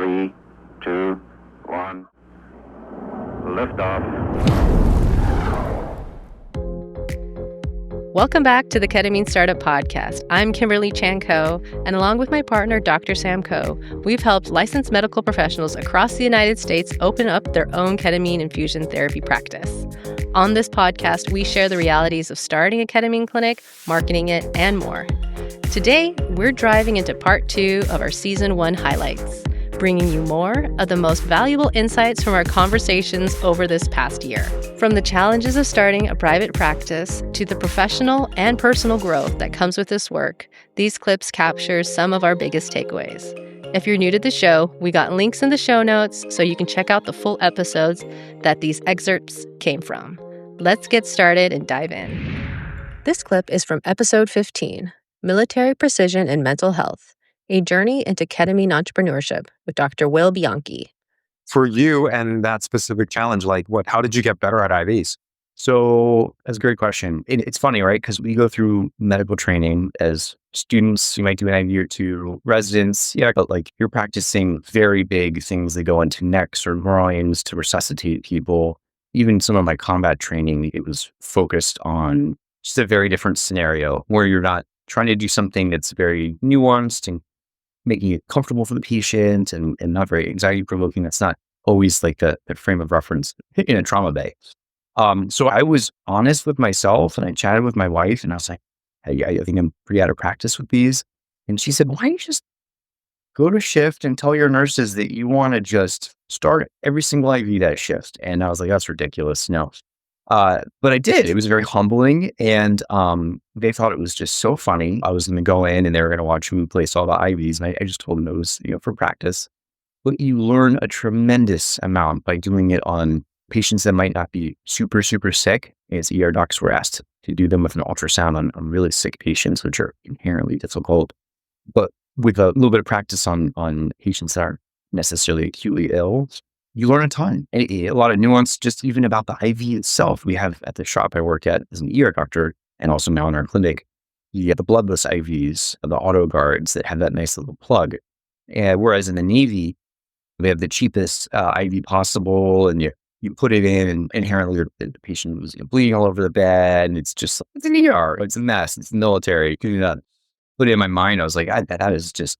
3, 2, 1. Liftoff. Welcome back to the Ketamine Startup Podcast. I'm Kimberly Chan Ko, and along with my partner, Dr. Sam Ko, we've helped licensed medical professionals across the United States open up their own ketamine infusion therapy practice. On this podcast, we share the realities of starting a ketamine clinic, marketing it, and more. Today, we're driving into part 2 of our Season 1 highlights, bringing you more of the most valuable insights from our conversations over this past year. From the challenges of starting a private practice to the professional and personal growth that comes with this work, these clips capture some of our biggest takeaways. If you're new to the show, we got links in the show notes so you can check out the full episodes that these excerpts came from. Let's get started and dive in. This clip is from episode 15, Military Precision and Mental Health, a journey into ketamine entrepreneurship with Dr. Will Bianchi. For you and that specific challenge, how did you get better at IVs? So that's a great question. It's funny, right? Because we go through medical training as students. You might do an IV or two, residents. Yeah, but you're practicing very big things that go into necks or groins to resuscitate people. Even some of my combat training, it was focused on just a very different scenario where you're not trying to do something that's very nuanced and making it comfortable for the patient and not very anxiety provoking. That's not always the frame of reference in a trauma bay. So I was honest with myself and I chatted with my wife and I was like, hey, I think I'm pretty out of practice with these. And she said, why don't you just go to shift and tell your nurses that you want to just start every single IV that shift. And I was like, that's ridiculous. No. But I did. It was very humbling. And they thought it was just so funny. I was going to go in and they were going to watch me place all the IVs. And I just told them it was, for practice. But you learn a tremendous amount by doing it on patients that might not be super, super sick. As ER docs were asked to do them with an ultrasound on really sick patients, which are inherently difficult. But with a little bit of practice on patients that aren't necessarily acutely ill, you learn a ton. And a lot of nuance just even about the IV itself. We have at the shop I work at as an ER doctor and also now in our clinic, you get the bloodless IVs, the auto guards that have that nice little plug. And whereas in the Navy, they have the cheapest IV possible and you put it in and inherently the patient was bleeding all over the bed. And it's an ER. It's a mess. It's military. Put it in my mind. I was like, that is just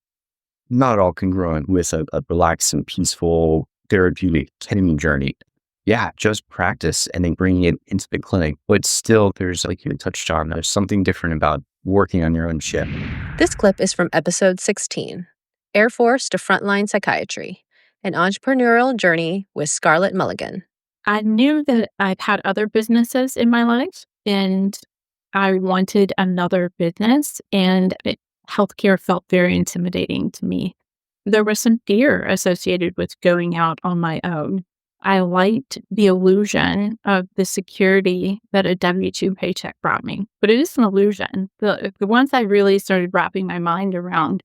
not at all congruent with a relaxed and peaceful therapeutic ketamine journey. Yeah, just practice and then bringing it into the clinic. But still, there's, like you touched on, there's something different about working on your own ship. This clip is from episode 16, Air Force to Frontline Psychiatry, an entrepreneurial journey with Scarlett Mulligan. I knew that I've had other businesses in my life and I wanted another business, and healthcare felt very intimidating to me. There was some fear associated with going out on my own. I liked the illusion of the security that a W-2 paycheck brought me, but it is an illusion. The once I really started wrapping my mind around,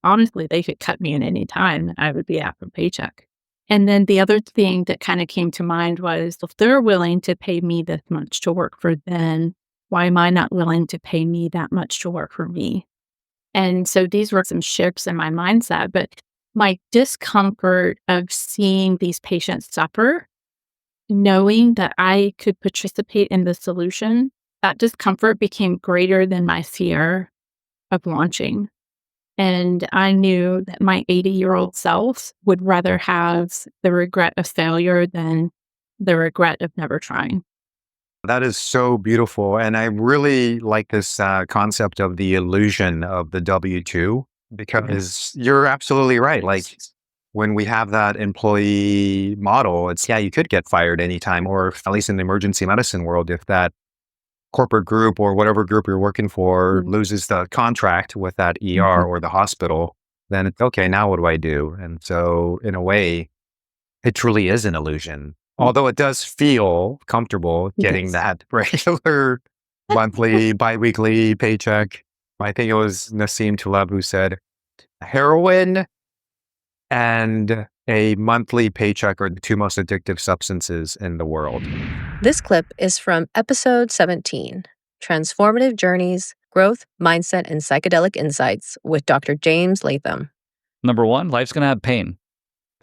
honestly, they could cut me in any time and I would be out of a paycheck. And then the other thing that kind of came to mind was, if they're willing to pay me this much to work for them, why am I not willing to pay me that much to work for me? And so these were some shifts in my mindset, but my discomfort of seeing these patients suffer, knowing that I could participate in the solution, that discomfort became greater than my fear of launching. And I knew that my 80-year-old self would rather have the regret of failure than the regret of never trying. That is so beautiful. And I really like this concept of the illusion of the W-2, because you're absolutely right. When we have that employee model, it's, you could get fired anytime, or at least in the emergency medicine world, if that corporate group or whatever group you're working for loses the contract with that ER or the hospital, then it's okay, now what do I do? And so in a way, it truly is an illusion. Although it does feel comfortable getting that regular monthly, biweekly paycheck. I think it was Nassim Taleb who said, heroin and a monthly paycheck are the two most addictive substances in the world. This clip is from episode 17, Transformative Journeys, Growth, Mindset, and Psychedelic Insights with Dr. James Latham. Number one, life's going to have pain.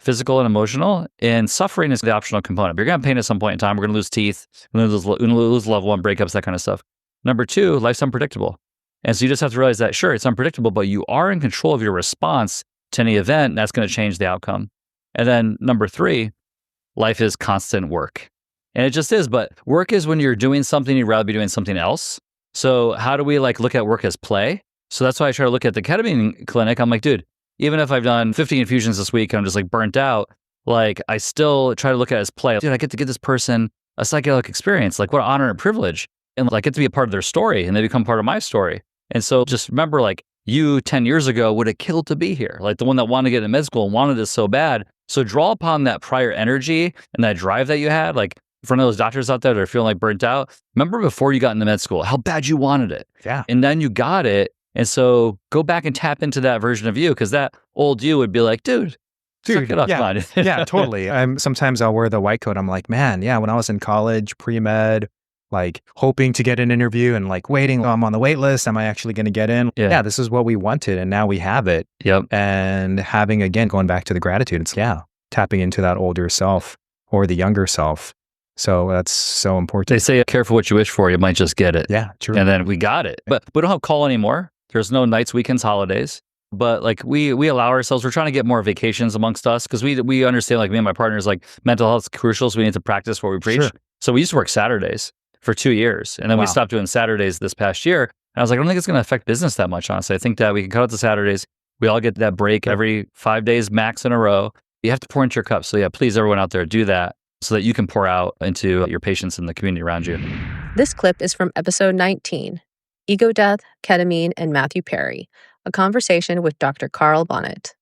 physical and emotional, and suffering is the optional component. But you're going to have pain at some point in time. We're going to lose teeth, we're going to lose loved one, breakups, that kind of stuff. Number two, life's unpredictable. And so you just have to realize that, sure, it's unpredictable, but you are in control of your response to any event, and that's going to change the outcome. And then number three, life is constant work. And it just is, but work is when you're doing something, you'd rather be doing something else. So how do we look at work as play? So that's why I try to look at the ketamine clinic. I'm like, dude, even if I've done 50 infusions this week and I'm just burnt out, I still try to look at it as play. Dude, I get to give this person a psychedelic experience. What an honor and privilege. And I get to be a part of their story, and they become part of my story. And so just remember, you 10 years ago would have killed to be here. The one that wanted to get into med school and wanted this so bad. So draw upon that prior energy and that drive that you had. For one of those doctors out there that are feeling burnt out, remember before you got into med school, how bad you wanted it. Yeah. And then you got it. And so go back and tap into that version of you, because that old you would be like, dude, suck it up, come on. Yeah, totally. Sometimes I'll wear the white coat. I'm like, man, yeah, when I was in college, pre-med, hoping to get an interview and waiting, I'm on the wait list. Am I actually going to get in? Yeah, this is what we wanted. And now we have it. Yep. And having, again, going back to the gratitude, it's tapping into that older self or the younger self. So that's so important. They say, careful what you wish for, you might just get it. Yeah, true. And then we got it. But we don't have call anymore. There's no nights, weekends, holidays. But we allow ourselves, we're trying to get more vacations amongst us, because we understand, me and my partners, mental health is crucial, so we need to practice what we preach. Sure. So we used to work Saturdays for 2 years. And then we stopped doing Saturdays this past year. And I was like, I don't think it's going to affect business that much, honestly. I think that we can cut out the Saturdays. We all get that break every 5 days max in a row. You have to pour into your cup. So yeah, please, everyone out there, do that so that you can pour out into your patients and the community around you. This clip is from episode 19, Ego Death, Ketamine, and Matthew Perry, a conversation with Dr. Carl Bonnet.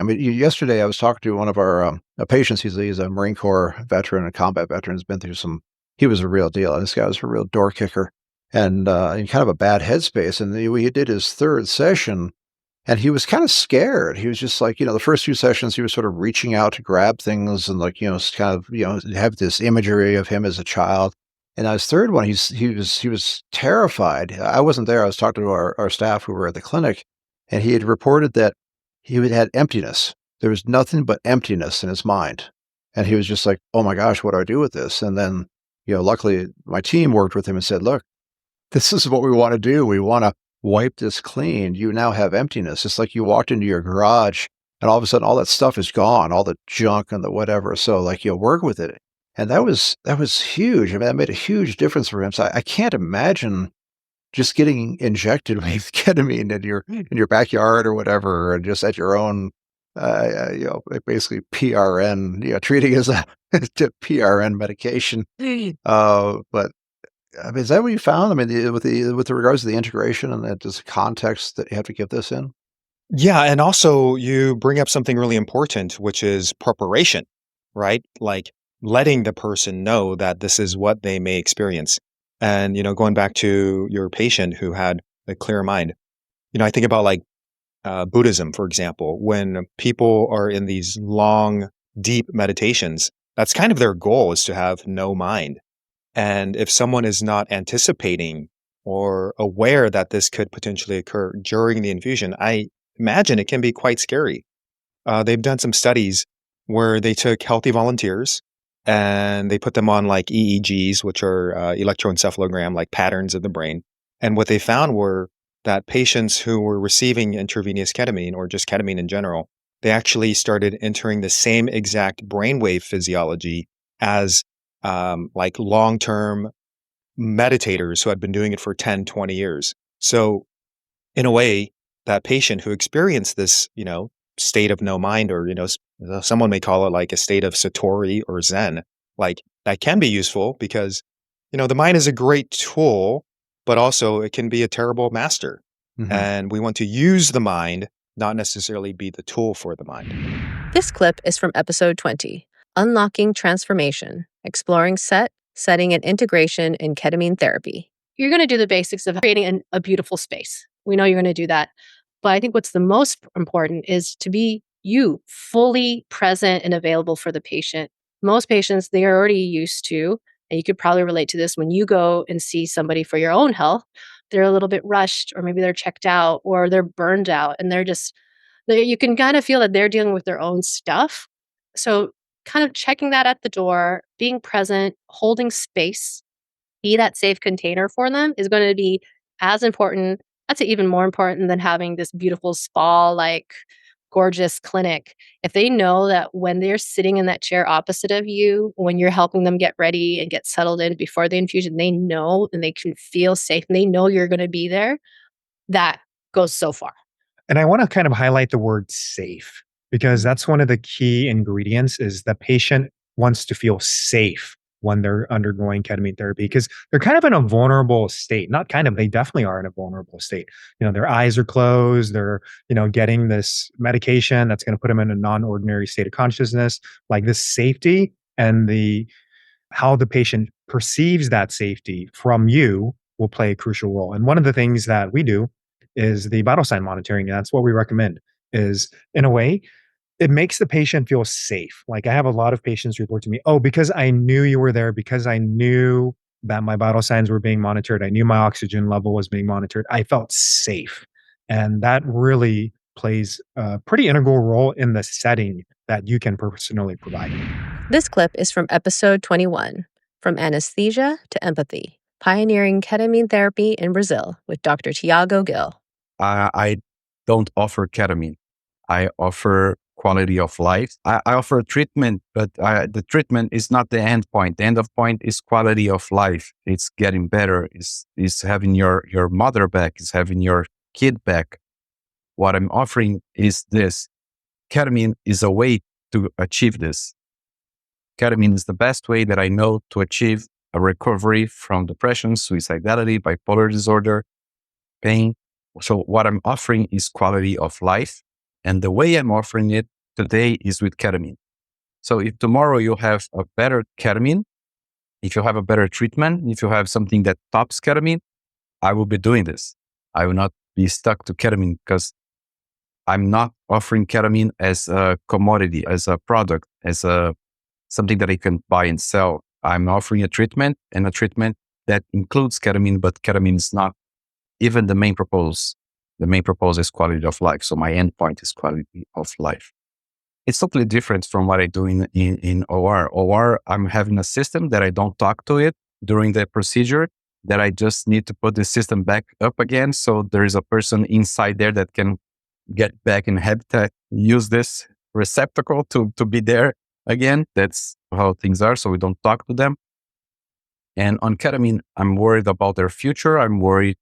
Yesterday I was talking to one of our patients. He's a Marine Corps veteran, a combat veteran. He's been through he was a real deal. This guy was a real door kicker and in kind of a bad headspace. And he did his third session, and he was kind of scared. He was just the first few sessions, he was sort of reaching out to grab things and have this imagery of him as a child. And his third one, he was terrified. I wasn't there. I was talking to our staff who were at the clinic, and he had reported that he had emptiness. There was nothing but emptiness in his mind. And he was just like, oh my gosh, what do I do with this? And then, luckily my team worked with him and said, look, this is what we want to do. We want to wipe this clean. You now have emptiness. It's like you walked into your garage and all of a sudden all that stuff is gone, all the junk and the whatever. So work with it. And that was huge. That made a huge difference for him. So I can't imagine just getting injected with ketamine in your backyard or whatever, and just at your own, basically PRN, treating as a PRN medication. But is that what you found? With regards to the integration and that just context that you have to give this in? Yeah, and also you bring up something really important, which is preparation, right? Letting the person know that this is what they may experience. And, going back to your patient who had a clear mind, I think about Buddhism, for example, when people are in these long, deep meditations, that's kind of their goal, is to have no mind. And if someone is not anticipating or aware that this could potentially occur during the infusion, I imagine it can be quite scary. They've done some studies where they took healthy volunteers and they put them on EEGs, which are electroencephalogram, patterns of the brain. And what they found were that patients who were receiving intravenous ketamine, or just ketamine in general, they actually started entering the same exact brainwave physiology as long-term meditators who had been doing it for 10, 20 years. So in a way, that patient who experienced this, state of no mind, or, someone may call it a state of Satori or Zen, that can be useful because, the mind is a great tool, but also it can be a terrible master. Mm-hmm. And we want to use the mind, not necessarily be the tool for the mind. This clip is from episode 20, Unlocking Transformation, Exploring Setting, and Integration in Ketamine Therapy. You're going to do the basics of creating a beautiful space. We know you're going to do that. But I think what's the most important is to be you, fully present and available for the patient. Most patients, they are already used to, and you could probably relate to this when you go and see somebody for your own health, they're a little bit rushed, or maybe they're checked out, or they're burned out, and you can kind of feel that they're dealing with their own stuff. So kind of checking that at the door, being present, holding space, be that safe container for them is going to be as important. I'd say even more important than having this beautiful spa, like gorgeous clinic. If they know that when they're sitting in that chair opposite of you, when you're helping them get ready and get settled in before the infusion, they know and they can feel safe and they know you're going to be there, that goes so far. And I want to kind of highlight the word safe because that's one of the key ingredients is the patient wants to feel safe when they're undergoing ketamine therapy because they're kind of in a vulnerable state. Not kind of, they definitely are in a vulnerable state. Their eyes are closed. They're, getting this medication that's going to put them in a non-ordinary state of consciousness. Like this safety and how the patient perceives that safety from you will play a crucial role. And one of the things that we do is the vital sign monitoring. And that's what we recommend is, in a way, it makes the patient feel safe. Like I have a lot of patients report to me, oh, because I knew you were there, because I knew that my vital signs were being monitored, I knew my oxygen level was being monitored, I felt safe. And that really plays a pretty integral role in the setting that you can personally provide. This clip is from episode 21, From Anesthesia to Empathy, Pioneering Ketamine Therapy in Brazil with Dr. Tiago Gil. I don't offer ketamine. I offer quality of life. I offer treatment, but the treatment is not the end point. The end of point is quality of life. It's getting better. Is having your mother back. Is having your kid back. What I'm offering is this. Ketamine is a way to achieve this. Ketamine is the best way that I know to achieve a recovery from depression, suicidality, bipolar disorder, pain. So what I'm offering is quality of life. And the way I'm offering it today is with ketamine. So if tomorrow you have a better ketamine, if you have a better treatment, if you have something that tops ketamine, I will be doing this. I will not be stuck to ketamine because I'm not offering ketamine as a commodity, as a product, as something that I can buy and sell. I'm offering a treatment and a treatment that includes ketamine, but ketamine is not even the main purpose. The main purpose is quality of life. So my endpoint is quality of life. It's totally different from what I do in OR. OR, I'm having a system that I don't talk to it during the procedure, that I just need to put the system back up again. So there is a person inside there that can get back in habitat, use this receptacle to be there again. That's how things are. So we don't talk to them. And on ketamine, I'm worried about their future. I'm worried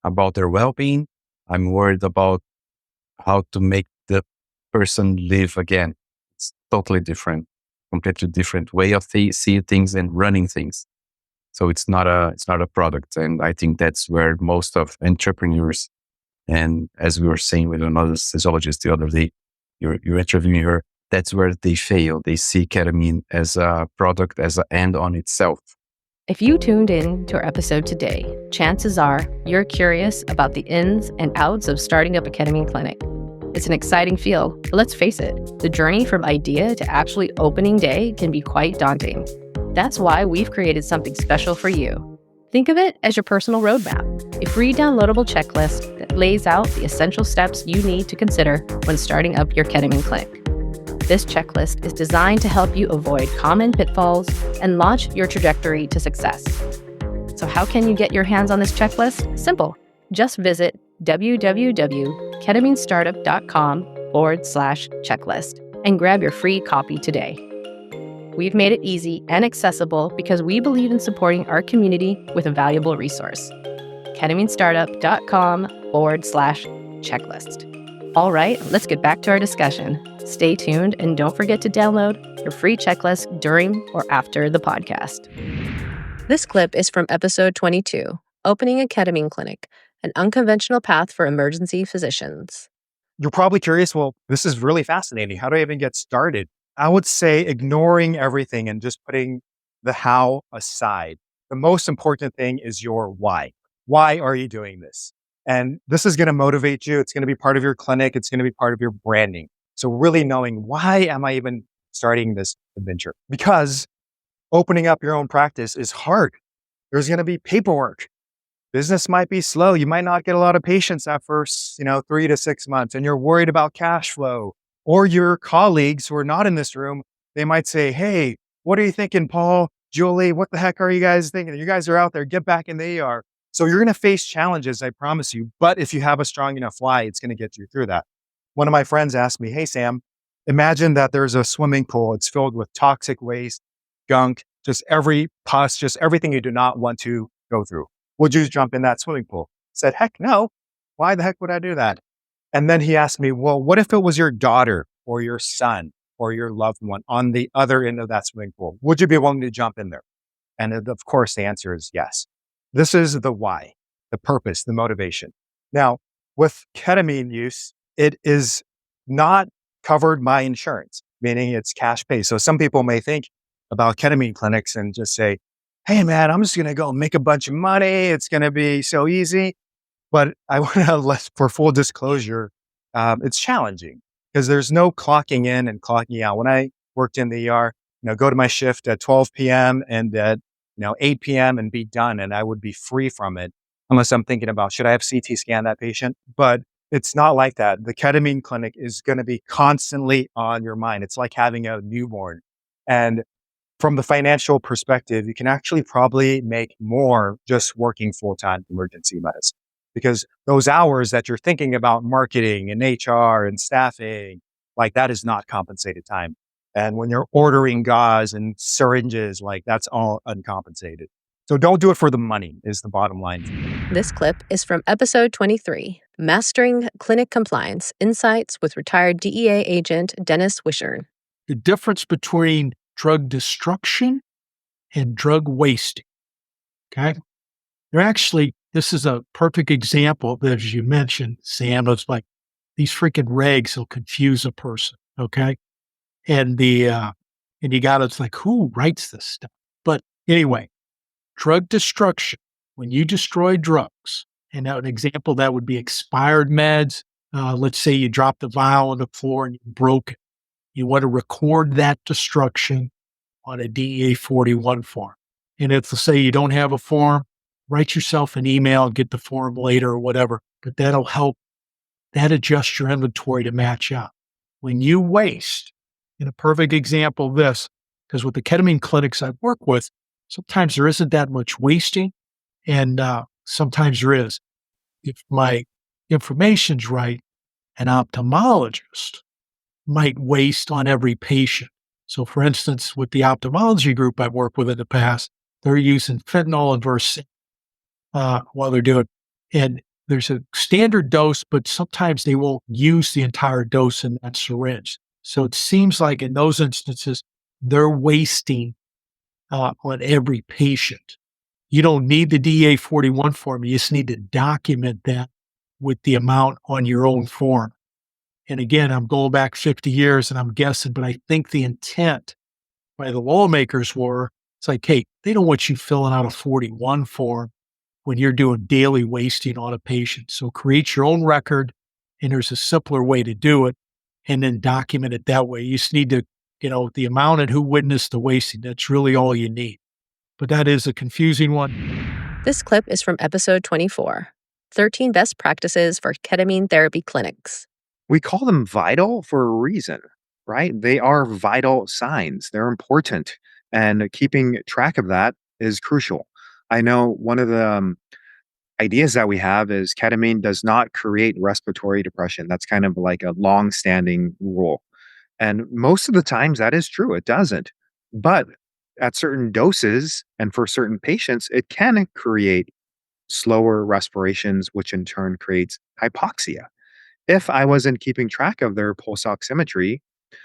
about their well-being. I'm worried about how to make the person live again. It's totally different, completely different way of seeing things and running things. So it's not a product. And I think that's where most of entrepreneurs, and as we were saying with another physiologist the other day, you're interviewing her, that's where they fail. They see ketamine as a product, as an end on itself. If you tuned in to our episode today, chances are you're curious about the ins and outs of starting up a ketamine clinic. It's an exciting field, but let's face it, the journey from idea to actually opening day can be quite daunting. That's why we've created something special for you. Think of it as your personal roadmap, a free downloadable checklist that lays out the essential steps you need to consider when starting up your ketamine clinic. This checklist is designed to help you avoid common pitfalls and launch your trajectory to success. So how can you get your hands on this checklist? Simple. Just visit www.ketaminestartup.com/checklist and grab your free copy today. We've made it easy and accessible because we believe in supporting our community with a valuable resource. ketaminestartup.com/checklist. All right, let's get back to our discussion. Stay tuned and don't forget to download your free checklist during or after the podcast. This clip is from episode 22, Opening a Ketamine Clinic, an unconventional path for emergency physicians. You're probably curious, well, this is really fascinating. How do I even get started? I would say ignoring everything and just putting the how aside. The most important thing is your why. Why are you doing this? And this is going to motivate you. It's going to be part of your clinic. It's going to be part of your branding. So really knowing, why am I even starting this adventure? Because opening up your own practice is hard. There's going to be paperwork. Business might be slow. You might not get a lot of patients at first, 3 to 6 months, and you're worried about cash flow. Or your colleagues who are not in this room They might say, hey, what are you thinking, Paul, Julie? What the heck are you guys thinking? You guys are out there, get back in the ER. So you're going to face challenges, I promise you. But if you have a strong enough why, it's going to get you through that. One of my friends asked me, hey, Sam, imagine that there's a swimming pool. It's filled with toxic waste, gunk, just every pus, just everything you do not want to go through. Would you jump in that swimming pool? I said, heck no. Why the heck would I do that? And then he asked me, well, what if it was your daughter or your son or your loved one on the other end of that swimming pool? Would you be willing to jump in there? And of course, the answer is yes. This is the why, the purpose, the motivation. Now, with ketamine use, it is not covered by insurance, meaning it's cash pay. So some people may think about ketamine clinics and just say, hey, man, I'm just going to go make a bunch of money. It's going to be so easy. But I want to for full disclosure, it's challenging because there's no clocking in and clocking out. When I worked in the ER, go to my shift at 12 p.m. and at 8 p.m. and be done, and I would be free from it unless I'm thinking about, should I have CT scan that patient? But it's not like that. The ketamine clinic is going to be constantly on your mind. It's like having a newborn. And from the financial perspective, you can actually probably make more just working full-time emergency medicine. Because those hours that you're thinking about marketing and HR and staffing, like that is not compensated time. And when you're ordering gauze and syringes, like that's all uncompensated. So don't do it for the money is the bottom line. This clip is from episode 23, Mastering Clinic Compliance, Insights with retired DEA agent Dennis Wishern. The difference between drug destruction and drug wasting, okay? They're actually, this is a perfect example that, as you mentioned, Sam, it's like these freaking regs will confuse a person, okay? And it's like, who writes this stuff? But anyway, drug destruction, when you destroy drugs, and now an example that would be expired meds. Let's say you drop the vial on the floor and you broke it. You want to record that destruction on a DEA 41 form. And if, let's say you don't have a form, write yourself an email and get the form later or whatever, but that'll help that adjust your inventory to match up. When you waste, and a perfect example of this, because with the ketamine clinics I work with, sometimes there isn't that much wasting, and sometimes there is. If my information's right, an ophthalmologist might waste on every patient. So for instance, with the ophthalmology group I've worked with in the past, they're using fentanyl and Versed while they're doing it. And there's a standard dose, but sometimes they won't use the entire dose in that syringe. So it seems like in those instances, they're wasting on every patient. You don't need the DA 41 form. You just need to document that with the amount on your own form. And again, I'm going back 50 years and I'm guessing, but I think the intent by the lawmakers were, it's like, hey, they don't want you filling out a 41 form when you're doing daily wasting on a patient. So create your own record, and there's a simpler way to do it, and then document it that way. You just need to, the amount and who witnessed the wasting. That's really all you need. But that is a confusing one. This clip is from episode 24, 13 Best Practices for Ketamine Therapy Clinics. We call them vital for a reason, right? They are vital signs. They're important. And keeping track of that is crucial. I know one of the ideas that we have is ketamine does not create respiratory depression. That's kind of like a long-standing rule. And most of the times that is true. It doesn't. But at certain doses and for certain patients, it can create slower respirations, which in turn creates hypoxia. If I wasn't keeping track of their pulse oximetry,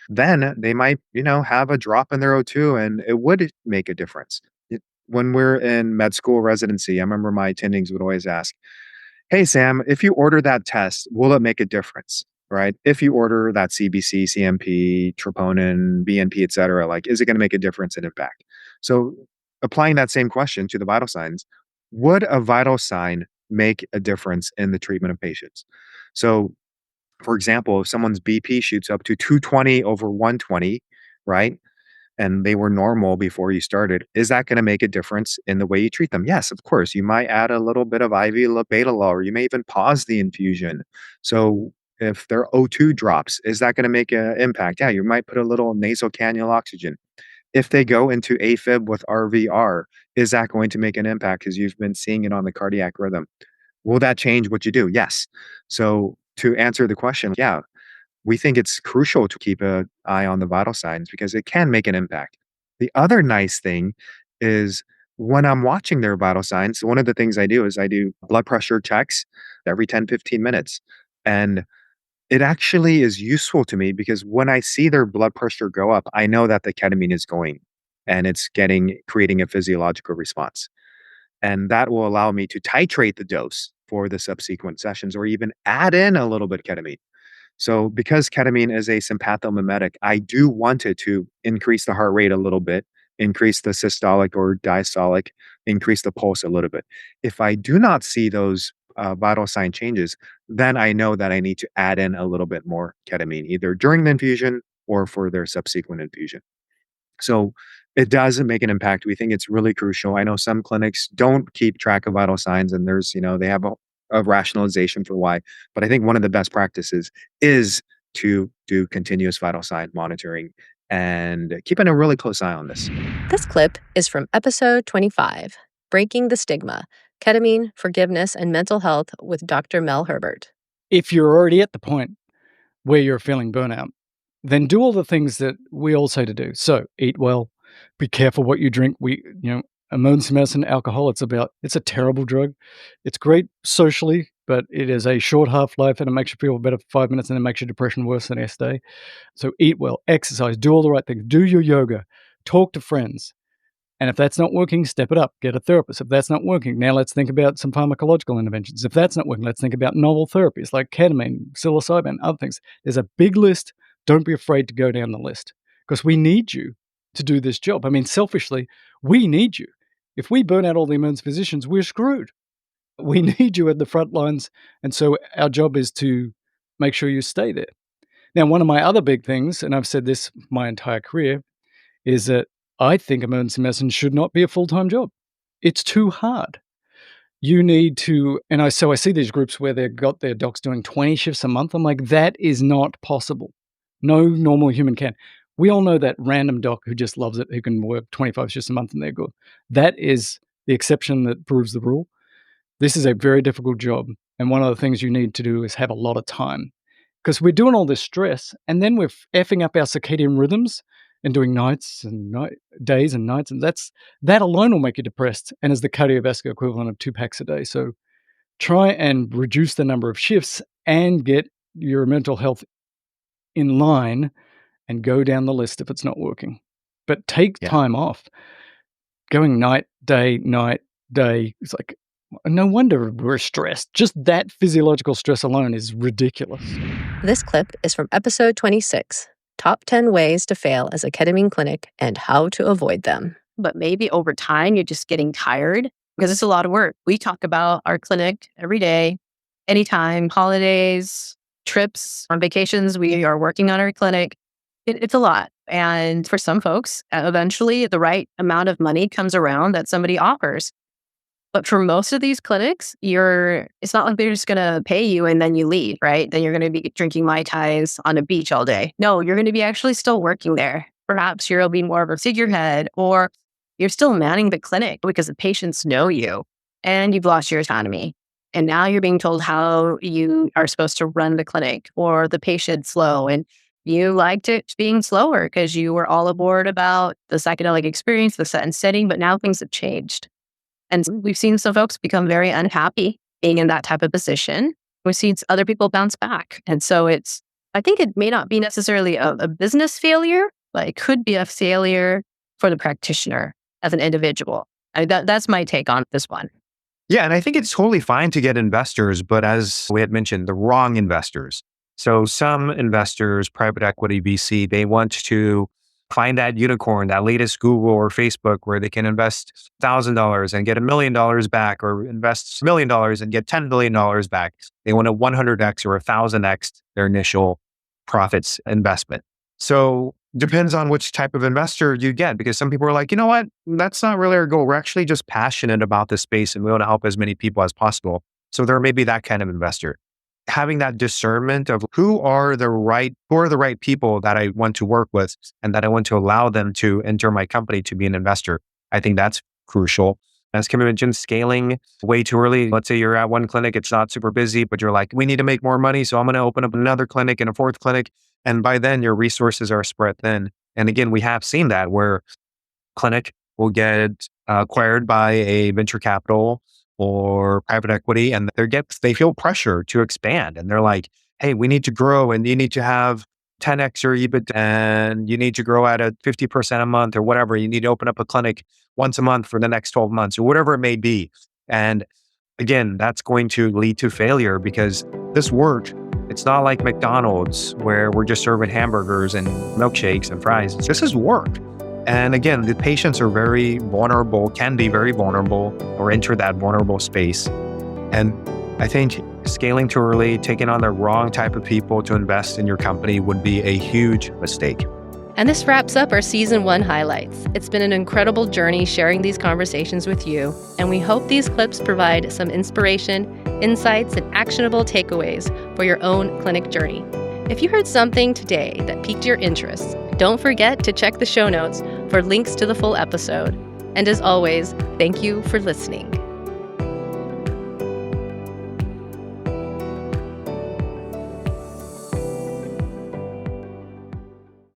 then they might, have a drop in their O2 and it would make a difference. When we're in med school residency, I remember my attendings would always ask, hey, Sam, if you order that test, will it make a difference? Right? If you order that CBC, CMP, troponin, BNP, et cetera, like, is it going to make a difference and impact? So applying that same question to the vital signs, would a vital sign make a difference in the treatment of patients? So for example, if someone's BP shoots up to 220 over 120, right? And they were normal before you started, is that going to make a difference in the way you treat them? Yes, of course. You might add a little bit of IV labetalol, or you may even pause the infusion. So If their O2 drops, is that going to make an impact? Yeah, you might put a little nasal cannula oxygen. If they go into AFib with RVR, is that going to make an impact because you've been seeing it on the cardiac rhythm? Will that change what you do? Yes. So to answer the question, yeah, we think it's crucial to keep an eye on the vital signs because it can make an impact. The other nice thing is when I'm watching their vital signs, one of the things I do is I do blood pressure checks every 10, 15 minutes. And it actually is useful to me because when I see their blood pressure go up, I know that the ketamine is going and it's creating a physiological response. And that will allow me to titrate the dose for the subsequent sessions or even add in a little bit of ketamine. So because ketamine is a sympathomimetic, I do want it to increase the heart rate a little bit, increase the systolic or diastolic, increase the pulse a little bit. If I do not see those vital sign changes, then I know that I need to add in a little bit more ketamine, either during the infusion or for their subsequent infusion. So it does make an impact. We think it's really crucial. I know some clinics don't keep track of vital signs and they have a rationalization for why. But I think one of the best practices is to do continuous vital sign monitoring and keeping a really close eye on this. This clip is from episode 25, Breaking the Stigma, Ketamine, Forgiveness, and Mental Health with Dr. Mel Herbert. If you're already at the point where you're feeling burnout, then do all the things that we all say to do. So eat well, be careful what you drink. Emergency medicine, alcohol, it's a terrible drug. It's great socially, but it is a short half-life and it makes you feel better for 5 minutes and then makes your depression worse the next day. So eat well, exercise, do all the right things, do your yoga, talk to friends. And if that's not working, step it up, get a therapist. If that's not working, now let's think about some pharmacological interventions. If that's not working, let's think about novel therapies like ketamine, psilocybin, other things. There's a big list. Don't be afraid to go down the list because we need you to do this job. I mean, selfishly, we need you. If we burn out all the emergency physicians, we're screwed. We need you at the front lines. And so our job is to make sure you stay there. Now, one of my other big things, and I've said this my entire career, is that I think emergency medicine should not be a full-time job. It's too hard. You need to, I see these groups where they've got their docs doing 20 shifts a month. I'm like, that is not possible. No normal human can. We all know that random doc who just loves it, who can work 25 shifts a month and they're good. That is the exception that proves the rule. This is a very difficult job. And one of the things you need to do is have a lot of time because we're doing all this stress and then we're effing up our circadian rhythms and doing days and nights. And that alone will make you depressed and is the cardiovascular equivalent of 2 packs a day. So try and reduce the number of shifts and get your mental health in line and go down the list if it's not working. But take time off. Going night, day, it's like, no wonder we're stressed. Just that physiological stress alone is ridiculous. This clip is from episode 26, Top 10 Ways to Fail as a Ketamine Clinic and How to Avoid Them. But maybe over time, you're just getting tired because it's a lot of work. We talk about our clinic every day, anytime, holidays, trips, on vacations, we are working on our clinic. It's a lot. And for some folks, eventually the right amount of money comes around that somebody offers. But for most of these clinics, it's not like they're just going to pay you and then you leave, right? Then you're going to be drinking Mai Tais on a beach all day. No, you're going to be actually still working there. Perhaps you'll be more of a figurehead or you're still manning the clinic because the patients know you and you've lost your autonomy. And now you're being told how you are supposed to run the clinic or the patient's slow. And you liked it being slower because you were all aboard about the psychedelic experience, the set and setting, but now things have changed. And we've seen some folks become very unhappy being in that type of position. We've seen other people bounce back. And so I think it may not be necessarily a business failure, but it could be a failure for the practitioner as an individual. That's my take on this one. Yeah, and I think it's totally fine to get investors, but as we had mentioned, the wrong investors. So some investors, private equity, VC, they want to find that unicorn, that latest Google or Facebook where they can invest $1,000 and get $1 million back or invest $1 million and get $10 billion back. They want to 100x or 1,000x their initial profits investment. So depends on which type of investor you get, because some people are like, you know what, that's not really our goal. We're actually just passionate about this space and we want to help as many people as possible. So there may be that kind of investor. having that discernment of who are the right people that I want to work with and that I want to allow them to enter my company to be an investor. I think that's crucial. As Kim mentioned, scaling way too early. Let's say you're at one clinic, it's not super busy, but you're like, we need to make more money. So I'm going to open up another clinic and a fourth clinic. And by then your resources are spread thin. And again, we have seen that where clinic will get acquired by a venture capital or private equity, and they feel pressure to expand. And they're like, hey, we need to grow and you need to have 10x your EBIT and you need to grow at a 50% a month or whatever. You need to open up a clinic once a month for the next 12 months or whatever it may be. And again, that's going to lead to failure because this work, it's not like McDonald's where we're just serving hamburgers and milkshakes and fries. This is work. And again, the patients are very vulnerable, can be very vulnerable or enter that vulnerable space. And I think scaling too early, taking on the wrong type of people to invest in your company would be a huge mistake. And this wraps up our Season 1 highlights. It's been an incredible journey sharing these conversations with you, and we hope these clips provide some inspiration, insights, and actionable takeaways for your own clinic journey. If you heard something today that piqued your interest, don't forget to check the show notes for links to the full episode. And as always, thank you for listening.